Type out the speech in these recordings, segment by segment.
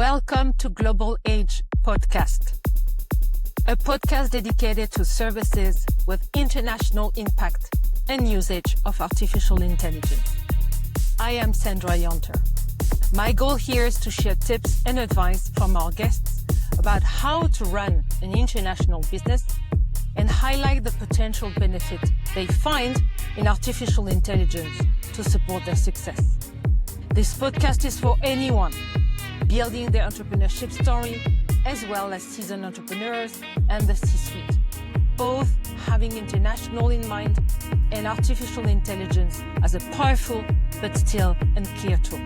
Welcome to Global Age Podcast, a podcast dedicated to services with international impact and usage of artificial intelligence. I am Sandra Yonter. My goal here is to share tips and advice from our guests about how to run an international business and highlight the potential benefit they find in artificial intelligence to support their success. This podcast is for anyone building their entrepreneurship story, as well as seasoned entrepreneurs and the C-suite, both having international in mind and artificial intelligence as a powerful but still unclear tool.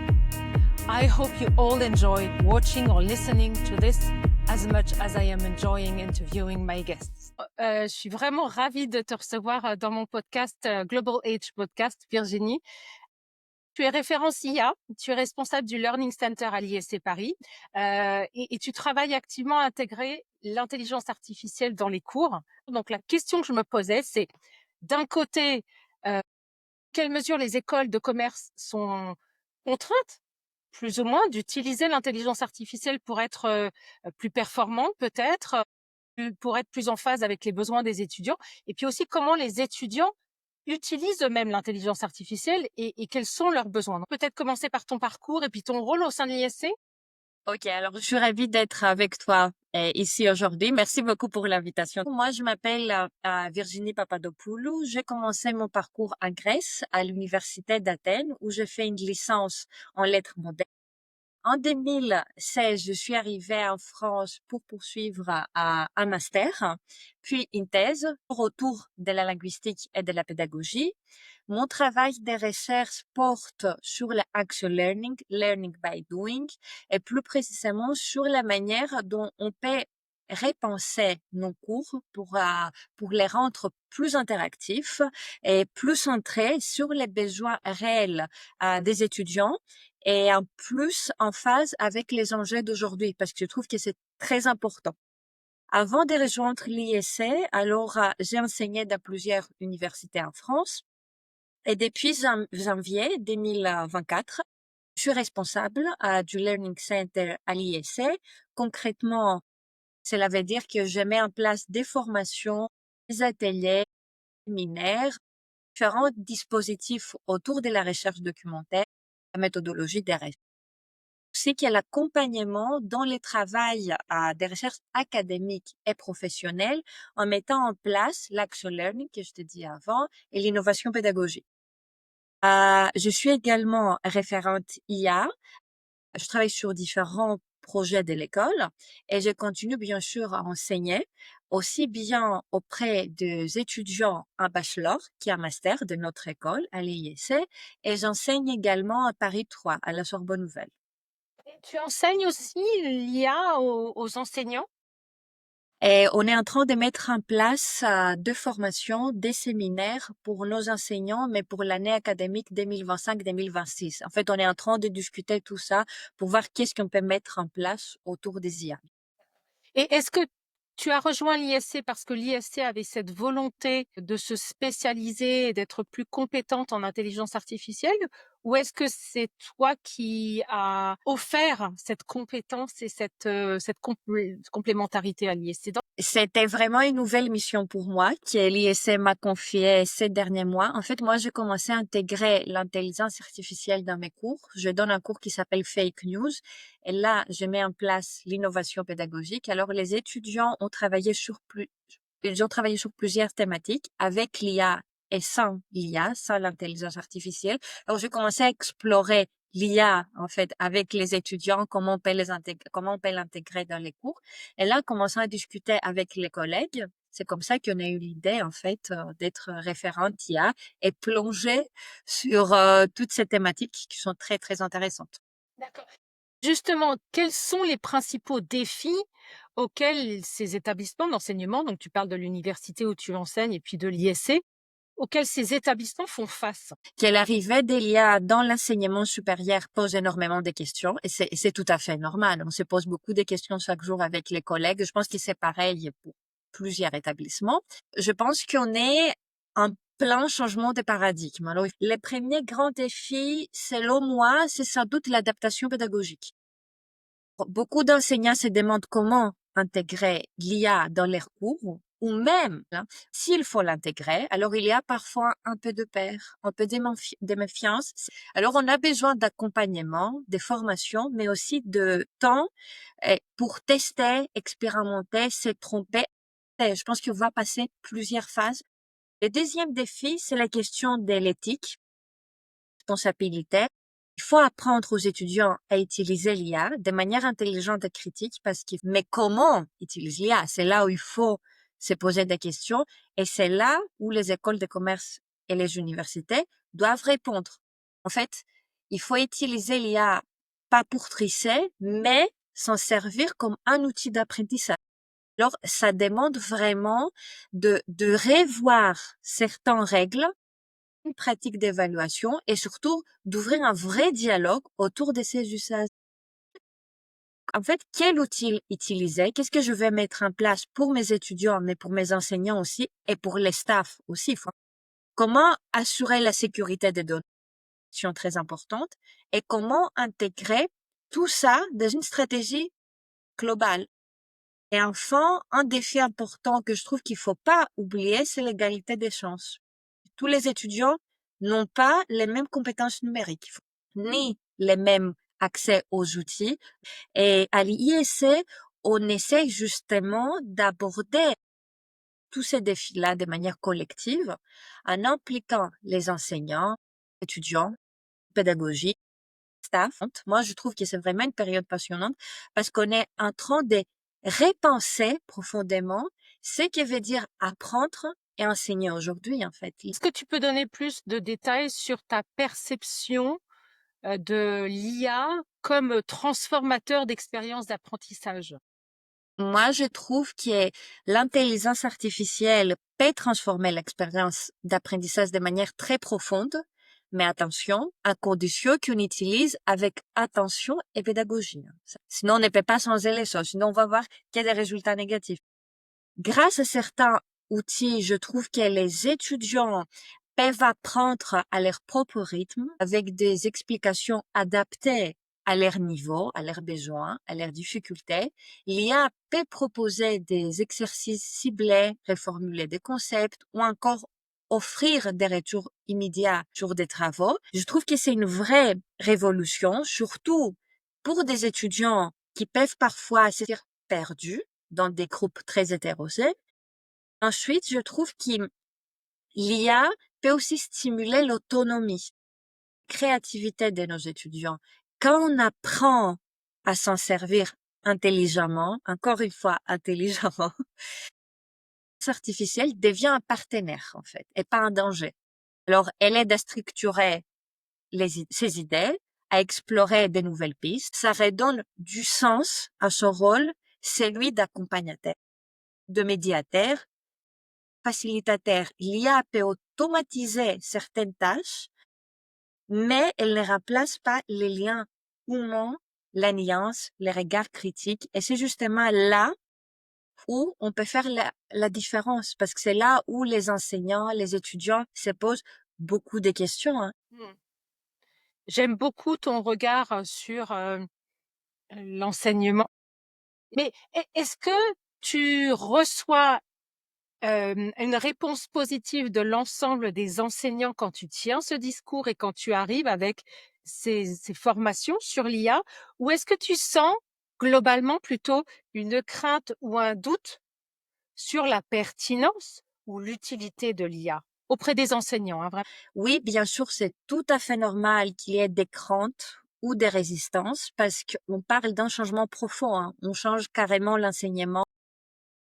I hope you all enjoy watching or listening to this as much as I am enjoying interviewing my guests. Je suis vraiment ravie de te recevoir dans mon podcast Global Age Podcast, Virginie. Tu es référence IA, tu es responsable du Learning Center à l'ISC Paris et tu travailles activement à intégrer l'intelligence artificielle dans les cours. Donc la question que je me posais, c'est d'un côté, quelles mesures les écoles de commerce sont contraintes, plus ou moins, d'utiliser l'intelligence artificielle pour être plus performantes peut-être, pour être plus en phase avec les besoins des étudiants, et puis aussi comment les étudiants utilisent eux-mêmes l'intelligence artificielle et quels sont leurs besoins. Donc, peut-être commencer par ton parcours et puis ton rôle au sein de l'ISC. Ok, alors je suis ravie d'être avec toi ici aujourd'hui. Merci beaucoup pour l'invitation. Moi, je m'appelle Virginie Papadopoulou. J'ai commencé mon parcours en Grèce, à l'université d'Athènes, où j'ai fait une licence en lettres modernes. En 2016, je suis arrivée en France pour poursuivre un master, puis une thèse autour de la linguistique et de la pédagogie. Mon travail de recherche porte sur le action learning, learning by doing, et plus précisément sur la manière dont on peut repenser nos cours pour les rendre plus interactifs et plus centrés sur les besoins réels des étudiants et en plus en phase avec les enjeux d'aujourd'hui, parce que je trouve que c'est très important. Avant de rejoindre l'ISC, alors j'ai enseigné dans plusieurs universités en France. Et depuis janvier 2024, je suis responsable du Learning Center à l'ISC. Concrètement, cela veut dire que je mets en place des formations, des ateliers, des séminaires, différents dispositifs autour de la recherche documentaire, la méthodologie des recherches. C'est qu'il y a l'accompagnement dans le travail des recherches académiques et professionnelles en mettant en place l'action learning que je te dis avant et l'innovation pédagogique. Je suis également référente IA. Je travaille sur différents projets de l'école et je continue bien sûr à enseigner aussi bien auprès des étudiants en bachelor qu'en master de notre école à l'ISC et j'enseigne également à Paris 3 à la Sorbonne Nouvelle. Tu enseignes aussi l'IA aux enseignants? Et on est en train de mettre en place deux formations, des séminaires pour nos enseignants, mais pour l'année académique 2025-2026. En fait, on est en train de discuter tout ça pour voir qu'est-ce qu'on peut mettre en place autour des IA. Et est-ce que tu as rejoint l'ISC parce que l'ISC avait cette volonté de se spécialiser et d'être plus compétente en intelligence artificielle, ou est-ce que c'est toi qui as offert cette compétence et cette complémentarité à l'ISC? C'était vraiment une nouvelle mission pour moi que l'ISC m'a confiée ces derniers mois. En fait, moi, j'ai commencé à intégrer l'intelligence artificielle dans mes cours. Je donne un cours qui s'appelle Fake News. Et là, je mets en place l'innovation pédagogique. Alors, les étudiants ont travaillé ils ont travaillé sur plusieurs thématiques avec l'IA et sans l'IA, sans l'intelligence artificielle. Alors, j'ai commencé à explorer l'IA, en fait, avec les étudiants, comment on peut l'intégrer dans les cours. Et là, commençant à discuter avec les collègues, c'est comme ça qu'on a eu l'idée, en fait, d'être référente IA et plonger sur toutes ces thématiques qui sont très, très intéressantes. D'accord. Justement, quels sont les principaux défis auxquels ces établissements d'enseignement, donc tu parles de l'université où tu enseignes et puis de l'ISC, auxquels ces établissements font face? Que l'arrivée de l'IA dans l'enseignement supérieur pose énormément de questions et c'est tout à fait normal. On se pose beaucoup de questions chaque jour avec les collègues. Je pense que c'est pareil pour plusieurs établissements. Je pense qu'on est en plein changement de paradigme. Alors, le premier grand défi, selon moi, c'est sans doute l'adaptation pédagogique. Beaucoup d'enseignants se demandent comment intégrer l'IA dans leurs cours, ou même, s'il faut l'intégrer, alors il y a parfois un peu de peur, un peu de méfiance. Alors on a besoin d'accompagnement, de formation, mais aussi de temps pour tester, expérimenter, se tromper. Et je pense qu'on va passer plusieurs phases. Le deuxième défi, c'est la question de l'éthique, responsabilité. Il faut apprendre aux étudiants à utiliser l'IA de manière intelligente et critique mais comment utiliser l'IA? C'est là où il faut se poser des questions et c'est là où les écoles de commerce et les universités doivent répondre. En fait, il faut utiliser l'IA pas pour tricher, mais s'en servir comme un outil d'apprentissage. Alors, ça demande vraiment de revoir certaines règles, une pratique d'évaluation et surtout d'ouvrir un vrai dialogue autour de ces usages. En fait, quel outil utiliser? Qu'est-ce que je vais mettre en place pour mes étudiants, mais pour mes enseignants aussi et pour les staffs aussi? Comment assurer la sécurité des données? Question très importante. Et comment intégrer tout ça dans une stratégie globale? Et enfin, un défi important que je trouve qu'il faut pas oublier, c'est l'égalité des chances. Tous les étudiants n'ont pas les mêmes compétences numériques, ni les mêmes accès aux outils. Et à l'IEC, on essaie justement d'aborder tous ces défis-là de manière collective en impliquant les enseignants, étudiants, pédagogie, staff. Moi, je trouve que c'est vraiment une période passionnante parce qu'on est en train de repenser profondément ce que veut dire apprendre et enseigner aujourd'hui, en fait. Est-ce que tu peux donner plus de détails sur ta perception de l'IA comme transformateur d'expérience d'apprentissage? Moi, je trouve que l'intelligence artificielle peut transformer l'expérience d'apprentissage de manière très profonde, mais attention, à condition qu'on utilise avec attention et pédagogie. Sinon, on ne peut pas changer les choses. Sinon, on va voir qu'il y a des résultats négatifs. Grâce à certains outils, je trouve que les étudiants peuvent apprendre à leur propre rythme avec des explications adaptées à leur niveau, à leurs besoins, à leurs difficultés. L'IA peut proposer des exercices ciblés, reformuler des concepts ou encore offrir des retours immédiats sur des travaux. Je trouve que c'est une vraie révolution, surtout pour des étudiants qui peuvent parfois se sentir perdus dans des groupes très hétérogènes. Ensuite, je trouve que l'IA peut aussi stimuler l'autonomie, la créativité de nos étudiants. Quand on apprend à s'en servir intelligemment, encore une fois intelligemment, l'intelligence artificielle devient un partenaire en fait et pas un danger. Alors, elle aide à structurer ses idées, à explorer de nouvelles pistes. Ça redonne du sens à son rôle, celui d'accompagnateur, de médiateur, facilitateur. L'IA peut automatiser certaines tâches, mais elle ne remplace pas les liens humains, la nuance, les regards critiques. Et c'est justement là où on peut faire la différence, parce que c'est là où les enseignants, les étudiants se posent beaucoup de questions. Hein. J'aime beaucoup ton regard sur l'enseignement. Mais est-ce que tu reçois une réponse positive de l'ensemble des enseignants quand tu tiens ce discours et quand tu arrives avec ces formations sur l'IA, ou est-ce que tu sens globalement plutôt une crainte ou un doute sur la pertinence ou l'utilité de l'IA auprès des enseignants, hein, vraiment? Oui, bien sûr, c'est tout à fait normal qu'il y ait des craintes ou des résistances parce qu'on parle d'un changement profond. Hein. On change carrément l'enseignement.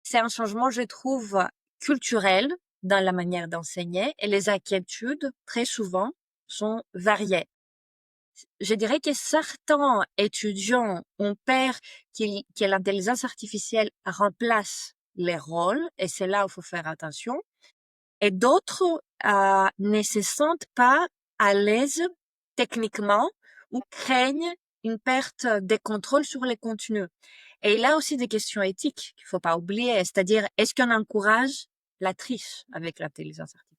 C'est un changement, je trouve, culturel dans la manière d'enseigner et les inquiétudes, très souvent, sont variées. Je dirais que certains étudiants ont peur que l'intelligence artificielle remplace les rôles et c'est là où il faut faire attention. Et d'autres ne se sentent pas à l'aise techniquement ou craignent une perte de contrôle sur les contenus. Et il y a aussi des questions éthiques qu'il faut pas oublier, c'est-à-dire est-ce qu'on encourage la triche avec l'intelligence artificielle?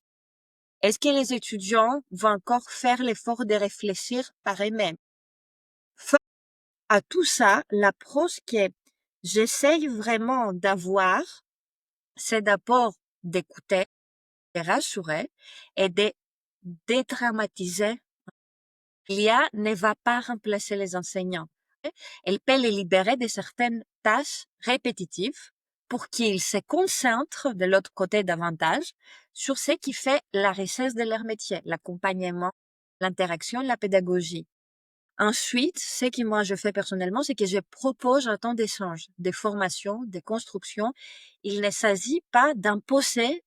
Est-ce que les étudiants vont encore faire l'effort de réfléchir par eux-mêmes? à tout ça, l'approche que j'essaye vraiment d'avoir, c'est d'abord d'écouter, de rassurer et de dédramatiser. L'IA ne va pas remplacer les enseignants. Elle peut les libérer de certaines tâches répétitives pour qu'ils se concentrent de l'autre côté davantage sur ce qui fait la richesse de leur métier, l'accompagnement, l'interaction, la pédagogie. Ensuite, ce que moi je fais personnellement, c'est que je propose un temps d'échange, des formations, des constructions. Il ne s'agit pas d'imposer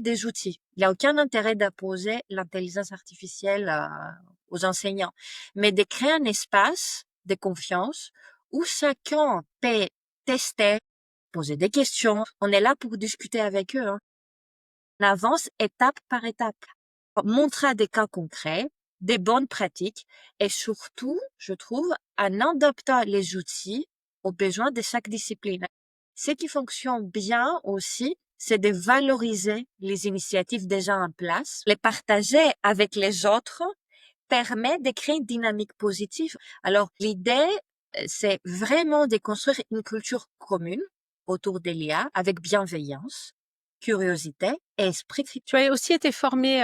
des outils. Il n'y a aucun intérêt d'imposer l'intelligence artificielle aux enseignants, mais de créer un espace de confiance où chacun peut tester, poser des questions. On est là pour discuter avec eux, hein. On avance étape par étape, montrer des cas concrets, des bonnes pratiques et surtout, je trouve, en adaptant les outils aux besoins de chaque discipline. Ce qui fonctionne bien aussi, c'est de valoriser les initiatives déjà en place, les partager avec les autres permet de créer une dynamique positive. Alors, l'idée, c'est vraiment de construire une culture commune autour de l'IA avec bienveillance, curiosité et esprit critique. Tu as aussi été formé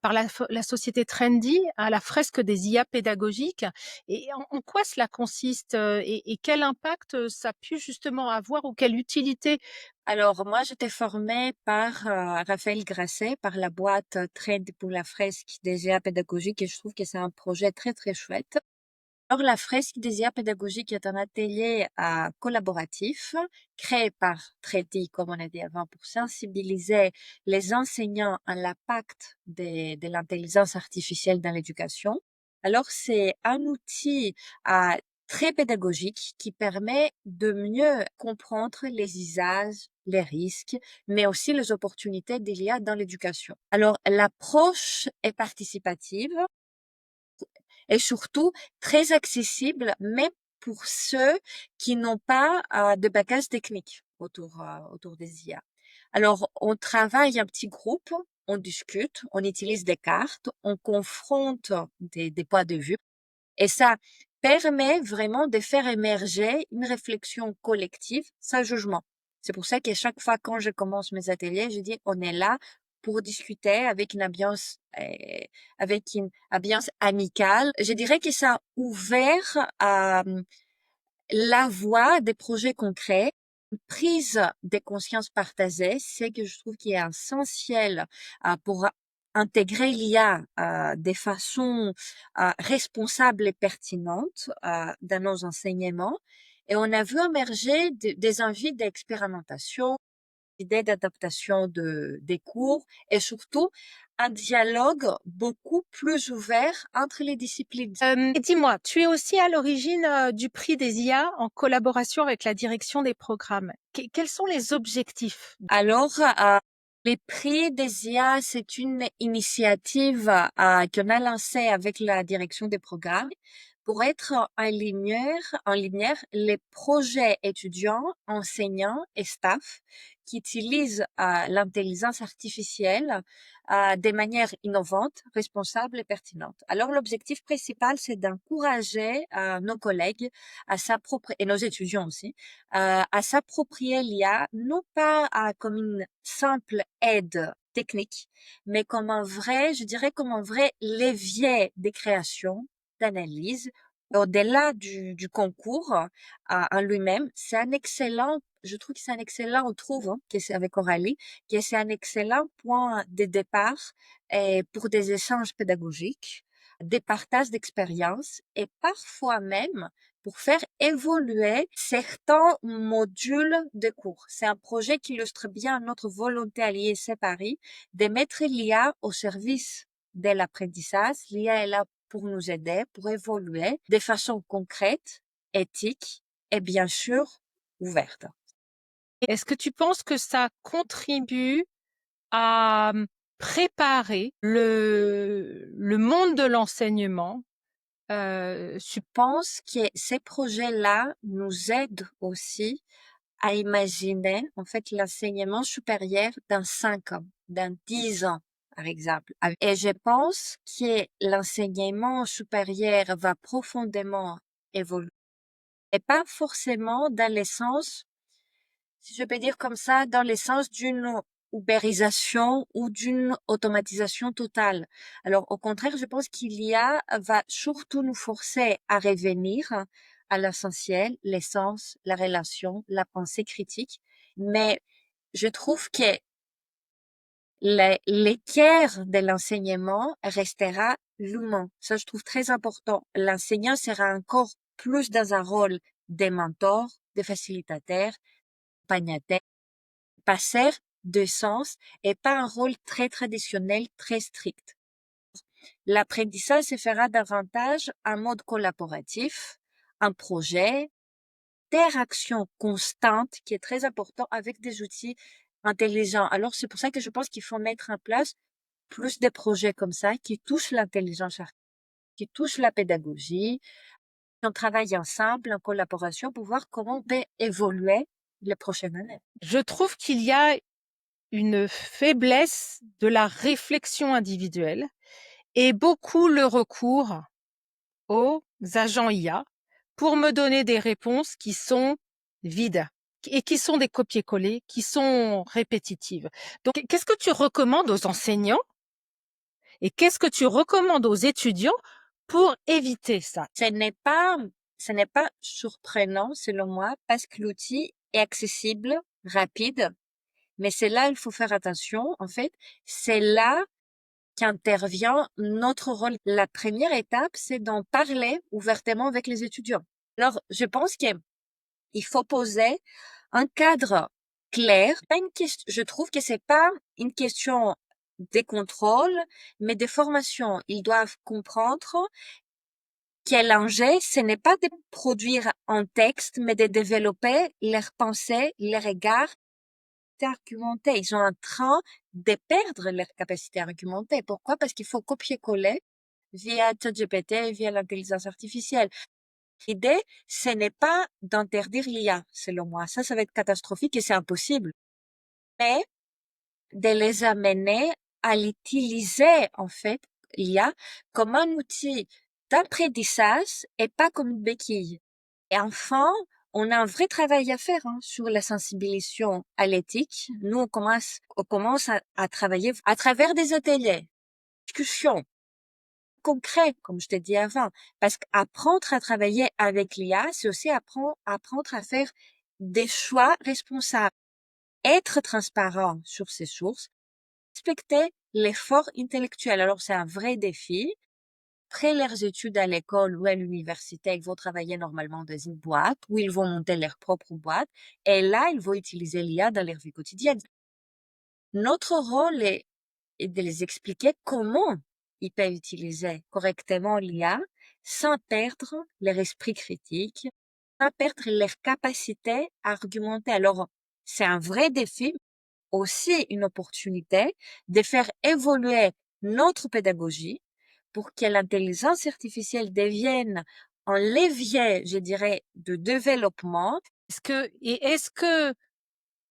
par la société Trendy à la fresque des IA pédagogiques. Et en quoi cela consiste et quel impact ça a pu justement avoir ou quelle utilité? Alors, moi, j'étais formée par Raphaël Grasset, par la boîte Trend pour la fresque des IA pédagogiques et je trouve que c'est un projet très, très chouette. Alors, la fresque des IA pédagogiques est un atelier collaboratif créé par Tredi, comme on a dit avant, pour sensibiliser les enseignants à l'impact de l'intelligence artificielle dans l'éducation. Alors, c'est un outil très pédagogique qui permet de mieux comprendre les usages, les risques, mais aussi les opportunités de l'IA dans l'éducation. Alors, l'approche est participative et surtout très accessible, même pour ceux qui n'ont pas de bagage technique autour des IA. Alors, on travaille en petit groupe, on discute, on utilise des cartes, on confronte des points de vue et ça permet vraiment de faire émerger une réflexion collective sans jugement. C'est pour ça qu'à chaque fois quand je commence mes ateliers, je dis on est là pour discuter avec une ambiance amicale. Je dirais que ça a ouvert la voie des projets concrets, une prise de conscience partagée, c'est que je trouve qui est essentiel pour intégrer l'IA de façon responsable et pertinente dans nos enseignements. Et on a vu émerger des envies d'expérimentation, idées d'adaptation des cours et surtout un dialogue beaucoup plus ouvert entre les disciplines. Et dis-moi, tu es aussi à l'origine du prix des IA en collaboration avec la direction des programmes. Quels sont les objectifs? Alors, les prix des IA, c'est une initiative qu'on a lancée avec la direction des programmes pour être en lumière les projets étudiants, enseignants et staff qui utilisent l'intelligence artificielle de manière innovante, responsable et pertinente. Alors, l'objectif principal, c'est d'encourager nos collègues et nos étudiants aussi à s'approprier l'IA, non pas comme une simple aide technique, mais comme un vrai, je dirais comme un vrai levier de création, d'analyse. Au-delà du concours en lui-même, c'est un excellent, je trouve que c'est un excellent, on trouve, hein, que c'est avec Aurélie, que c'est un excellent point de départ pour des échanges pédagogiques, des partages d'expériences et parfois même pour faire évoluer certains modules de cours. C'est un projet qui illustre bien notre volonté à l'IEC Paris de mettre l'IA au service de l'apprentissage. L'IA est là pour nous aider, pour évoluer de façon concrète, éthique et bien sûr ouverte. Est-ce que tu penses que ça contribue à préparer le monde de l'enseignement? Je pense que ces projets-là nous aident aussi à imaginer, en fait, l'enseignement supérieur dans 5 ans, dans 10 ans, par exemple. Et je pense que l'enseignement supérieur va profondément évoluer et pas forcément dans le sens, si je peux dire comme ça, dans le sens d'une ubérisation ou d'une automatisation totale. Alors, au contraire, je pense qu'il y a va surtout nous forcer à revenir à l'essentiel, l'essence, la relation, la pensée critique. Mais je trouve que l'équerre de l'enseignement restera l'humain. Ça, je trouve très important. L'enseignant sera encore plus dans un rôle de mentor, de facilitateur, accompagnateur, passeur de sens et pas un rôle très traditionnel, très strict. L'apprentissage se fera davantage en mode collaboratif, un projet, interaction constante qui est très important avec des outils intelligents. Alors, c'est pour ça que je pense qu'il faut mettre en place plus de projets comme ça qui touchent l'intelligence artificielle, qui touchent la pédagogie. On travaille ensemble en collaboration pour voir comment on peut évoluer les prochaines années. Je trouve qu'il y a une faiblesse de la réflexion individuelle et beaucoup le recours aux agents IA pour me donner des réponses qui sont vides et qui sont des copier-coller, qui sont répétitives. Donc, qu'est-ce que tu recommandes aux enseignants et qu'est-ce que tu recommandes aux étudiants pour éviter ça? Ce n'est pas surprenant, selon moi, parce que l'outil est accessible, rapide, mais c'est là, il faut faire attention. En fait, c'est là qu'intervient notre rôle. La première étape, c'est d'en parler ouvertement avec les étudiants. Alors, je pense qu'il faut poser un cadre clair. Pas une question, je trouve que c'est pas une question des contrôles, mais des formations. Ils doivent comprendre quel enjeu, ce n'est pas de produire un texte, mais de développer leurs pensées, leurs regards, d'argumenter. Ils sont en train de perdre leur capacité à argumenter. Pourquoi? Parce qu'il faut copier-coller via ChatGPT, via l'intelligence artificielle. L'idée, ce n'est pas d'interdire l'IA, selon moi. Ça va être catastrophique et c'est impossible. Mais de les amener à l'utiliser, en fait, l'IA, comme un outil d'apprentissage et pas comme une béquille. Et enfin, on a un vrai travail à faire sur la sensibilisation à l'éthique. Nous, on commence à travailler à travers des ateliers, discussions concrets, comme je t'ai dit avant. Parce qu'apprendre à travailler avec l'IA, c'est aussi apprendre à faire des choix responsables, être transparent sur ses sources, respecter l'effort intellectuel. Alors, c'est un vrai défi. Après leurs études à l'école ou à l'université, ils vont travailler normalement dans une boîte où ils vont monter leur propre boîte. Et là, ils vont utiliser l'IA dans leur vie quotidienne. Notre rôle est de les expliquer comment ils peuvent utiliser correctement l'IA sans perdre leur esprit critique, sans perdre leur capacité à argumenter. Alors, c'est un vrai défi, aussi une opportunité de faire évoluer notre pédagogie pour que l'intelligence artificielle devienne un levier, je dirais, de développement. Est-ce que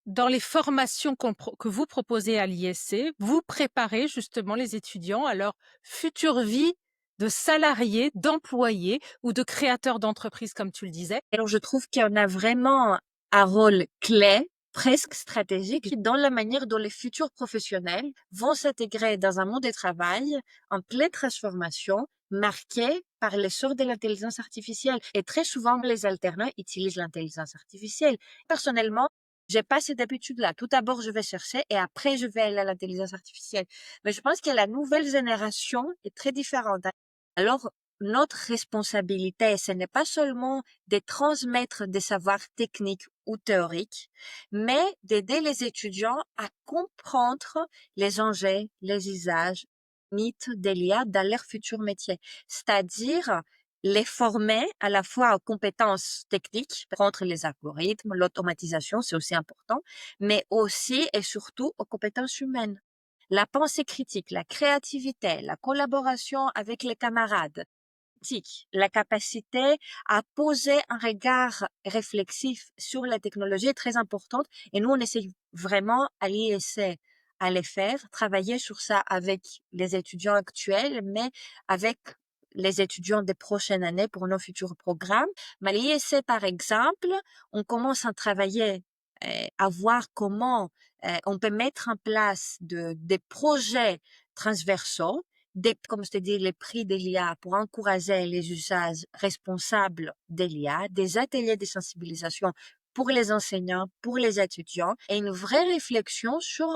dans les formations que vous proposez à l'ISC, vous préparez justement les étudiants à leur future vie de salariés, d'employés ou de créateurs d'entreprises, comme tu le disais? Alors, je trouve qu'on a vraiment un rôle clé, presque stratégique, dans la manière dont les futurs professionnels vont s'intégrer dans un monde du travail en pleine transformation, marqué par l'essor de l'intelligence artificielle. Et très souvent, les alternants utilisent l'intelligence artificielle. Personnellement, j'ai pas cette habitude-là. Tout d'abord, je vais chercher et après, je vais aller à l'intelligence artificielle. Mais je pense que la nouvelle génération est très différente. Alors, notre responsabilité, ce n'est pas seulement de transmettre des savoirs techniques ou théoriques, mais d'aider les étudiants à comprendre les enjeux, les usages, mythes de l'IA dans leur futur métier. C'est-à-dire les former à la fois aux compétences techniques, contre les algorithmes, l'automatisation, c'est aussi important, mais aussi et surtout aux compétences humaines. La pensée critique, la créativité, la collaboration avec les camarades, la capacité à poser un regard réflexif sur la technologie est très importante et nous, on essaie vraiment à l'ISC à les faire, travailler sur ça avec les étudiants actuels, mais avec les étudiants des prochaines années pour nos futurs programmes. Mais l'ISC, par exemple, on commence à travailler, à voir comment on peut mettre en place des projets transversaux, comme je t'ai dit, les prix de l'IA pour encourager les usages responsables de l'IA, des ateliers de sensibilisation pour les enseignants, pour les étudiants, et une vraie réflexion sur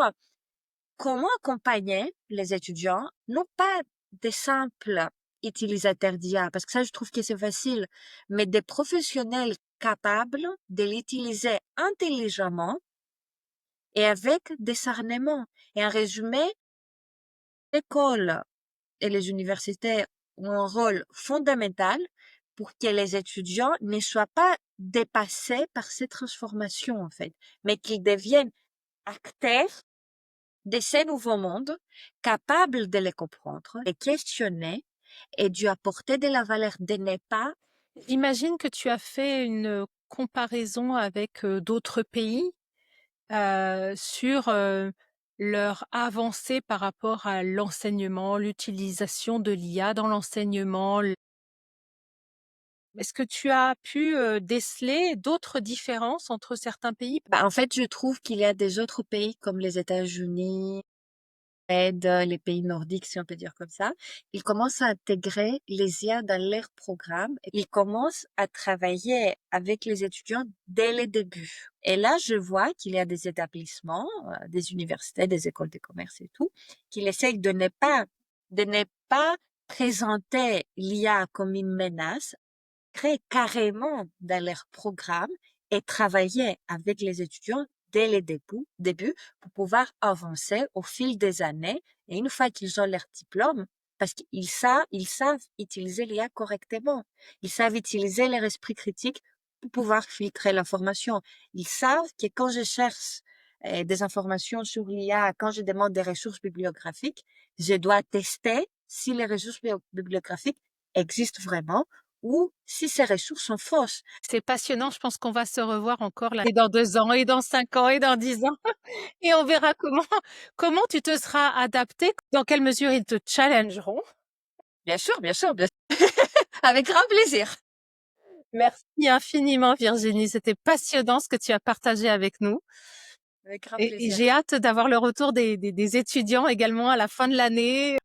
comment accompagner les étudiants, non pas des simples utilisateurs d'IA, parce que ça, je trouve que c'est facile, mais des professionnels capables de l'utiliser intelligemment et avec discernement. Et en résumé, l'école et les universités ont un rôle fondamental pour que les étudiants ne soient pas dépassés par ces transformations, en fait, mais qu'ils deviennent acteurs de ces nouveaux mondes, capables de les comprendre, de questionner et d'y apporter de la valeur, de ne pas. J'imagine que tu as fait une comparaison avec d'autres pays sur leur avancée par rapport à l'enseignement, l'utilisation de l'IA dans l'enseignement. Est-ce que tu as pu déceler d'autres différences entre certains pays? En fait, je trouve qu'il y a des autres pays comme les États-Unis, les pays nordiques, si on peut dire comme ça, ils commencent à intégrer les IA dans leurs programmes. Ils commencent à travailler avec les étudiants dès le début. Et là, je vois qu'il y a des établissements, des universités, des écoles de commerce et tout, qui essayent de ne pas présenter l'IA comme une menace, créer carrément dans leur programme et travailler avec les étudiants dès le début pour pouvoir avancer au fil des années. Et une fois qu'ils ont leur diplôme, parce qu'ils savent utiliser l'IA correctement. Ils savent utiliser leur esprit critique pour pouvoir filtrer l'information. Ils savent que quand je cherche des informations sur l'IA, quand je demande des ressources bibliographiques, je dois tester si les ressources bibliographiques existent vraiment ou si ces ressources sont fausses. C'est passionnant, je pense qu'on va se revoir encore là, et dans 2 ans, et dans 5 ans, et dans 10 ans, et on verra comment tu te seras adapté, dans quelle mesure ils te challengeront. Bien sûr, bien sûr, bien sûr. Avec grand plaisir. Merci infiniment Virginie, c'était passionnant ce que tu as partagé avec nous. Avec grand Et plaisir. j'ai hâte d'avoir le retour des étudiants également à la fin de l'année.